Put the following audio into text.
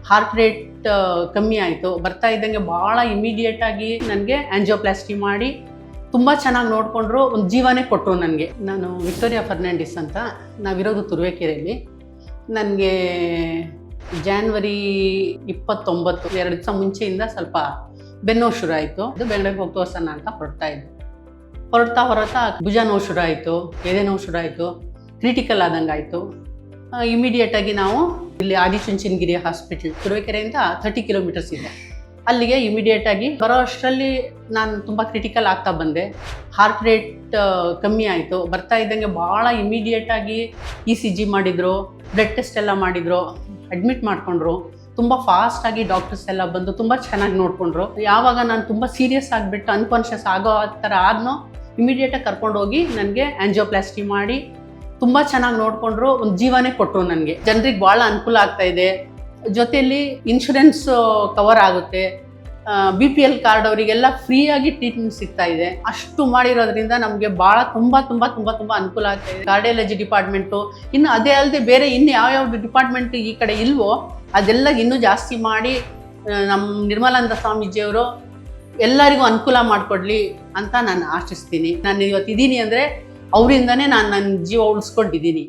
Heart rate ಕಮ್ಮಿ ಆಯಿತು. ಬರ್ತಾ ಇದ್ದಂಗೆ ಭಾಳ ಇಮಿಡಿಯೇಟ್ ಆಗಿ ನನಗೆ ಆಂಜಿಯೋಪ್ಲಾಸ್ಟಿ ಮಾಡಿ ತುಂಬ ಚೆನ್ನಾಗಿ ನೋಡಿಕೊಂಡ್ರು, ಒಂದು ಜೀವನೇ ಕೊಟ್ಟರು ನನಗೆ. ನಾನು ವಿಕ್ಟೋರಿಯಾ ಫರ್ನಾಂಡಿಸ್ ಅಂತ, ನಾವಿರೋದು ತುರುವೇಕೆರೆಯಲ್ಲಿ. ನನಗೆ ಜಾನ್ವರಿ 29 2 ದಿವಸ ಮುಂಚೆಯಿಂದ ಸ್ವಲ್ಪ ಬೆನ್ನೋವು ಶುರು ಆಯಿತು. ಅದು ಬೆಂಗಳೂರಿಗೆ ಹೋಗಿ ತೋರ್ಸೋಣ ಅಂತ ಹೊರಡ್ತಾ ಭುಜ ನೋವು ಶುರು ಆಯಿತು, ಎದೆ ನೋವು ಶುರು ಆಯಿತು, ಕ್ರಿಟಿಕಲ್ ಆದಂಗೆ ಆಯಿತು. ಇಮಿಡಿಯೇಟಾಗಿ ನಾವು ಇಲ್ಲಿ ಆದಿಚುಂಚನಗಿರಿ ಹಾಸ್ಪಿಟಲ್ ತುರುವೇಕೆರೆಯಿಂದ 30 ಕಿಲೋಮೀಟರ್ಸ್ ಇದೆ, ಅಲ್ಲಿಗೆ ಇಮಿಡಿಯೇಟಾಗಿ ಬರೋ ಅಷ್ಟರಲ್ಲಿ ನಾನು ತುಂಬ ಕ್ರಿಟಿಕಲ್ ಆಗ್ತಾ ಬಂದೆ. ಹಾರ್ಟ್ ರೇಟ್ ಕಮ್ಮಿ ಆಯಿತು. ಬರ್ತಾ ಇದ್ದಂಗೆ ಭಾಳ ಇಮಿಡಿಯೇಟಾಗಿ ECG ಮಾಡಿದರು, ಬ್ಲಡ್ ಟೆಸ್ಟ್ ಎಲ್ಲ ಮಾಡಿದರು, ಅಡ್ಮಿಟ್ ಮಾಡಿಕೊಂಡ್ರು. ತುಂಬ ಫಾಸ್ಟಾಗಿ ಡಾಕ್ಟರ್ಸ್ ಎಲ್ಲ ಬಂದು ತುಂಬ ಚೆನ್ನಾಗಿ ನೋಡಿಕೊಂಡ್ರು. ಯಾವಾಗ ನಾನು ತುಂಬ ಸೀರಿಯಸ್ ಆಗಿಬಿಟ್ಟು ಅನ್ಕಾನ್ಷಿಯಸ್ ಆಗೋ ಥರ ಆದ್ನೋ ಇಮಿಡಿಯೇಟಾಗಿ ಕರ್ಕೊಂಡೋಗಿ ನನಗೆ ಆಂಜಿಯೋಪ್ಲಾಸ್ಟಿ ಮಾಡಿ ತುಂಬ ಚೆನ್ನಾಗಿ ನೋಡಿಕೊಂಡ್ರು, ಒಂದು ಜೀವನೇ ಕೊಟ್ಟರು ನನಗೆ. ಜನರಿಗೆ ಭಾಳ ಅನುಕೂಲ ಆಗ್ತಾಯಿದೆ. ಜೊತೆಯಲ್ಲಿ ಇನ್ಶೂರೆನ್ಸ್ ಕವರ್ ಆಗುತ್ತೆ. BPL ಕಾರ್ಡ್ ಅವರಿಗೆಲ್ಲ ಫ್ರೀಯಾಗಿ ಟ್ರೀಟ್ಮೆಂಟ್ ಸಿಗ್ತಾ ಇದೆ. ಅಷ್ಟು ಮಾಡಿರೋದ್ರಿಂದ ನಮಗೆ ಭಾಳ ತುಂಬ ಅನುಕೂಲ ಆಗ್ತಾ ಇದೆ. ಕಾರ್ಡಿಯಾಲಜಿ ಡಿಪಾರ್ಟ್ಮೆಂಟು, ಇನ್ನು ಅದೇ ಅಲ್ಲದೆ ಬೇರೆ ಇನ್ನು ಯಾವ್ಯಾವ ಡಿಪಾರ್ಟ್ಮೆಂಟ್ ಈ ಕಡೆ ಇಲ್ವೋ ಅದೆಲ್ಲ ಇನ್ನೂ ಜಾಸ್ತಿ ಮಾಡಿ ನಮ್ಮ ನಿರ್ಮಲಾನಂದ ಸ್ವಾಮೀಜಿಯವರು ಎಲ್ಲರಿಗೂ ಅನುಕೂಲ ಮಾಡಿಕೊಡ್ಲಿ ಅಂತ ನಾನು ಆಶಿಸ್ತೀನಿ. ನಾನು ಇವತ್ತಿದ್ದೀನಿ ಅಂದರೆ ಅವರಿಂದನೇ ನಾನು ನನ್ನ ಜೀವ ಉಳಿಸ್ಕೊಂಡಿದ್ದೀನಿ.